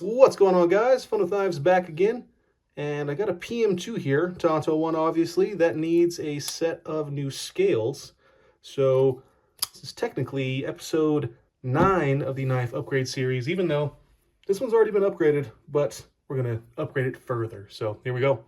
What's going on, guys? Fun with Knives back again, and I got a PM2 here, Tanto one obviously, that needs a set of new scales. So this is technically episode 9 of the knife upgrade series, even though this one's already been upgraded, but we're going to upgrade it further. So here we go.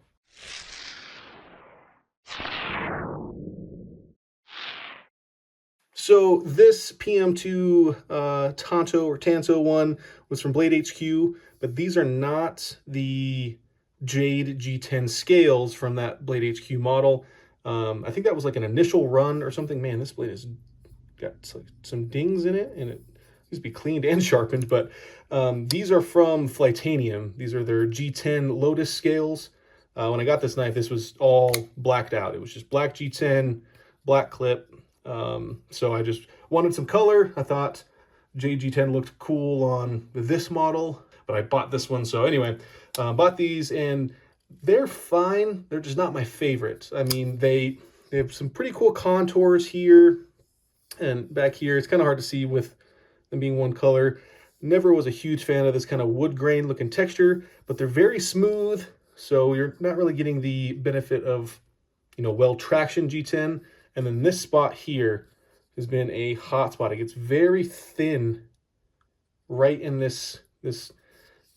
So this PM2 Tanto one was from Blade HQ, but these are not the Jade G10 scales from that Blade HQ model. I think that was like an initial run or something. Man, this blade has got some dings in it, and it needs to be cleaned and sharpened. But these are from Flightanium. These are their G10 Lotus scales. When I got this knife, this was all blacked out. It was just black G10, black clip. So I just wanted some color. I thought JG10 looked cool on this model, but I bought this one. So anyway, bought these and they're fine. They're just not my favorite. I mean, they have some pretty cool contours here and back here. It's kind of hard to see with them being one color. Never was a huge fan of this kind of wood grain looking texture, but they're very smooth. So you're not really getting the benefit of, well traction G10. And then this spot here has been a hot spot. It gets very thin right in this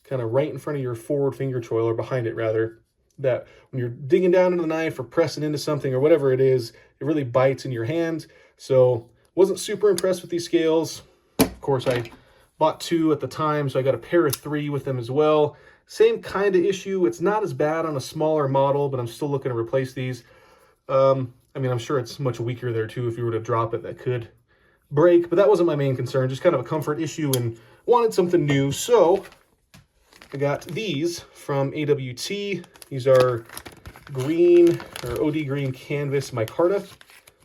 kind of right in front of your forward finger choil, or behind it rather, that when you're digging down into the knife or pressing into something or whatever it is, it really bites in your hand. So wasn't super impressed with these scales. Of course, I bought 2 at the time, so I got a pair of 3 with them as well. Same kind of issue. It's not as bad on a smaller model, but I'm still looking to replace these. I mean, I'm sure it's much weaker there too. If you were to drop it, that could break, but that wasn't my main concern. Just kind of a comfort issue and wanted something new. So I got these from AWT. These are green or OD green canvas micarta.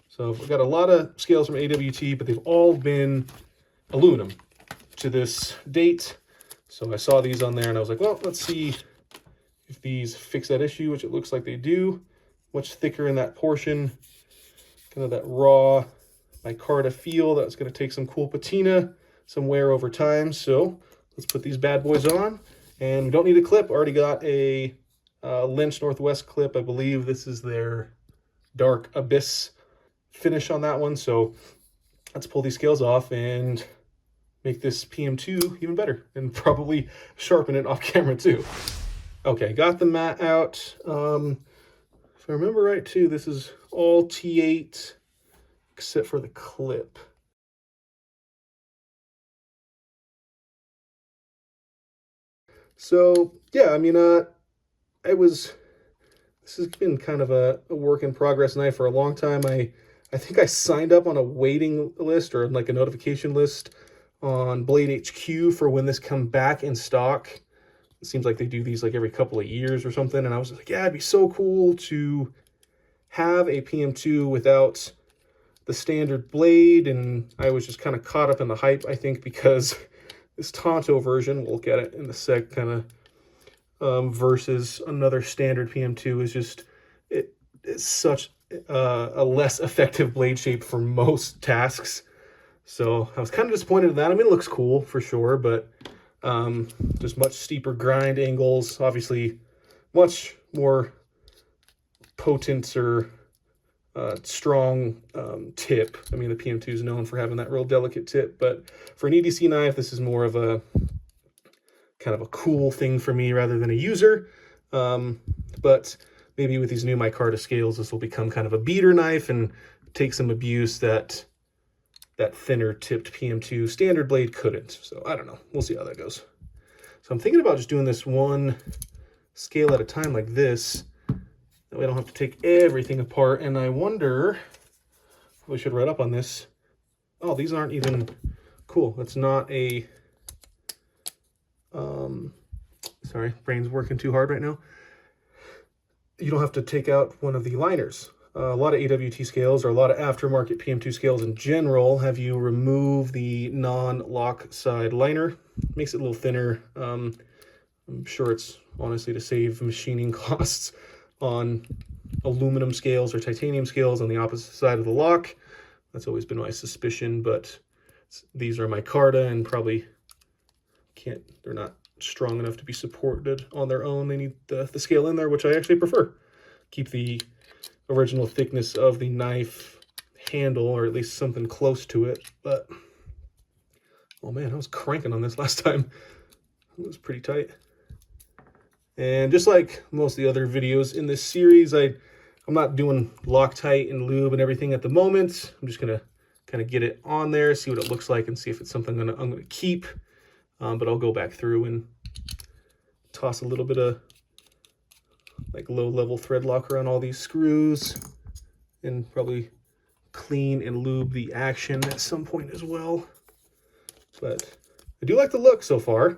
So I've got a lot of scales from AWT, but they've all been aluminum to this date. So I saw these on there and I was like, well, let's see if these fix that issue, which it looks like they do. Much thicker in that portion, kind of that raw micarta feel. That's going to take some cool patina, some wear over time. So let's put these bad boys on, and we don't need a clip. Already got a LynchNW clip. I believe this is their dark abyss finish on that one. So let's pull these scales off and make this PM2 even better, and probably sharpen it off camera too. Okay, got the mat out. If I remember right too, this is all T8 except for the clip. So yeah, I mean, this has been kind of a work in progress knife for a long time. I think I signed up on a waiting list or like a notification list on Blade HQ for when this comes back in stock. It seems like they do these like every couple of years or something. And I was like, yeah, it'd be so cool to have a PM2 without the standard blade. And I was just kind of caught up in the hype, I think, because this Tanto version, we'll look at it in a sec, kind of versus another standard PM2 is just, it's such a less effective blade shape for most tasks. So I was kind of disappointed in that. I mean, it looks cool for sure, but just much steeper grind angles, obviously much more potent or strong tip. I mean, the PM2 is known for having that real delicate tip, but for an EDC knife, this is more of a kind of a cool thing for me rather than a user. But maybe with these new micarta scales, this will become kind of a beater knife and take some abuse that thinner tipped PM2 standard blade couldn't. So I don't know. We'll see how that goes. So I'm thinking about just doing this one scale at a time like this. That way I don't have to take everything apart. And I wonder, we should read up on this. Oh, these aren't even cool. That's not a, sorry, brain's working too hard right now. You don't have to take out one of the liners. A lot of AWT scales, or a lot of aftermarket PM2 scales in general, have you remove the non-lock side liner. Makes it a little thinner. I'm sure it's honestly to save machining costs on aluminum scales or titanium scales on the opposite side of the lock. That's always been my suspicion, but these are micarta and probably they're not strong enough to be supported on their own. They need the scale in there, which I actually prefer. Keep the original thickness of the knife handle, or at least something close to it. But oh man, I was cranking on this last time. It was pretty tight. And just like most of the other videos in this series, I'm not doing Loctite and lube and everything at the moment. I'm just gonna kind of get it on there, see what it looks like, and see if it's something I'm gonna keep. But I'll go back through and toss a little bit of like low-level thread locker on all these screws, and probably clean and lube the action at some point as well. But I do like the look so far.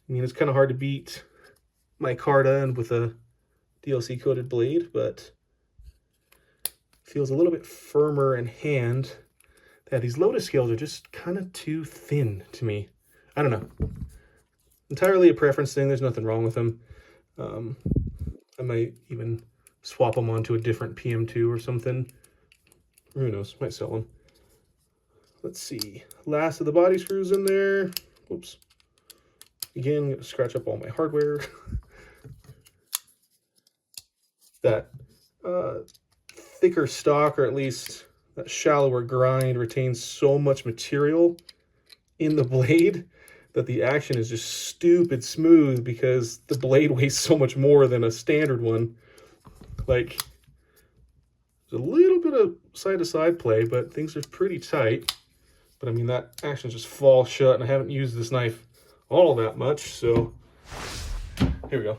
I mean, it's kind of hard to beat Micarta and with a DLC coated blade, but feels a little bit firmer in hand. Yeah, these Lotus scales are just kind of too thin to me. I don't know. Entirely a preference thing. There's nothing wrong with them. I might even swap them onto a different PM2 or something. Who knows? Might sell them. Let's see. Last of the body screws in there. Whoops. Again, I'm going to scratch up all my hardware. That thicker stock, or at least that shallower grind, retains so much material in the blade that the action is just stupid smooth because the blade weighs so much more than a standard one. Like, there's a little bit of side-to-side play, but things are pretty tight. But I mean, that action just falls shut, and I haven't used this knife all that much, so here we go.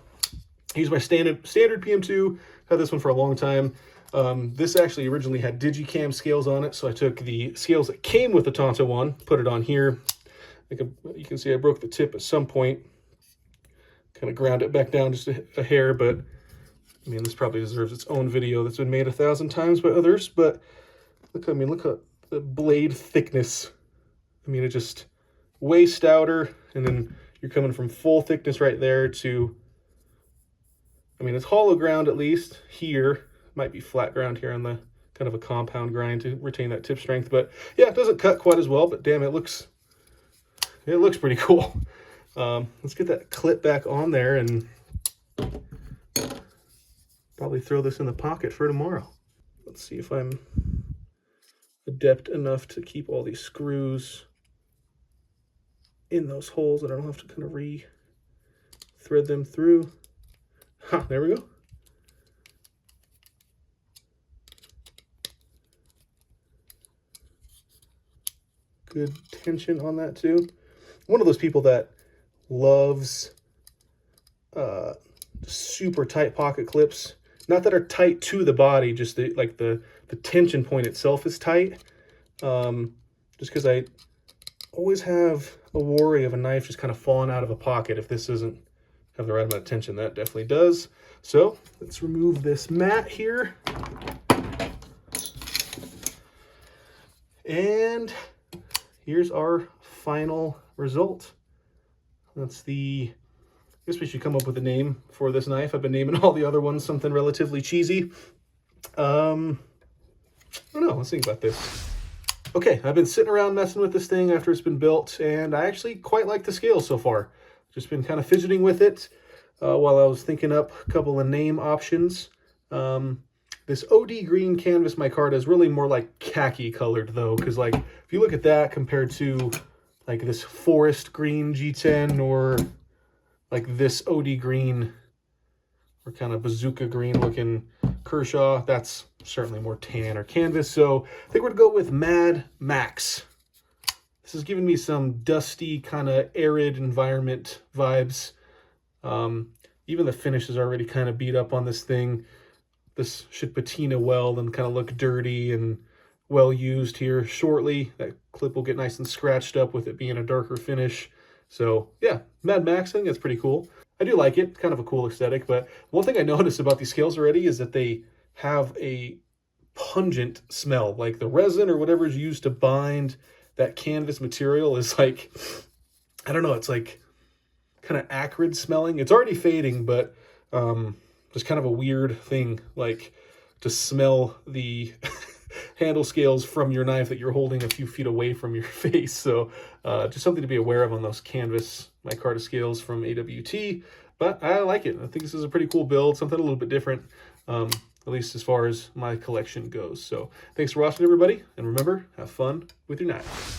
I use my standard PM2, had this one for a long time. This actually originally had Digicam scales on it, so I took the scales that came with the Tanto one, put it on here. You can see I broke the tip at some point, kind of ground it back down just a hair, but I mean, this probably deserves its own video that's been made 1,000 times by others. But look, I mean, look at the blade thickness. I mean, it just way stouter, and then you're coming from full thickness right there to, I mean, it's hollow ground at least here. Might be flat ground here on the kind of a compound grind to retain that tip strength. But yeah, it doesn't cut quite as well, but damn, it looks pretty cool. Let's get that clip back on there and probably throw this in the pocket for tomorrow. Let's see if I'm adept enough to keep all these screws in those holes and I don't have to kind of re-thread them through. Ha, there we go. Good tension on that too. One of those people that loves super tight pocket clips. Not that are tight to the body, just the tension point itself is tight. Just because I always have a worry of a knife just kind of falling out of a pocket if this doesn't have the right amount of tension. That definitely does. So let's remove this mat here. And here's our final result. That's the, I guess we should come up with a name for this knife. I've been naming all the other ones something relatively cheesy. I don't know, let's think about this. Okay, I've been sitting around messing with this thing after it's been built, and I actually quite like the scale so far. Just been kind of fidgeting with it while I was thinking up a couple of name options. This OD green canvas micarta is really more like khaki colored though, because like if you look at that compared to like this forest green G10 or like this OD green or kind of bazooka green looking Kershaw, that's certainly more tan or canvas. So I think we're gonna go with Mad Max. This is giving me some dusty kind of arid environment vibes. Even the finish is already kind of beat up on this thing. This should patina well and kind of look dirty and well used here shortly. That clip will get nice and scratched up with it being a darker finish. So yeah, Mad Max, I think that's pretty cool. I do like it, kind of a cool aesthetic, but one thing I noticed about these scales already is that they have a pungent smell. Like the resin or whatever is used to bind that canvas material is like, I don't know, it's like kind of acrid smelling. It's already fading, but just kind of a weird thing, like to smell the handle scales from your knife that you're holding a few feet away from your face. So just something to be aware of on those canvas micarta scales from AWT. But I like it. I think this is a pretty cool build, something a little bit different, at least as far as my collection goes. So thanks for watching, everybody. And remember, have fun with your knives.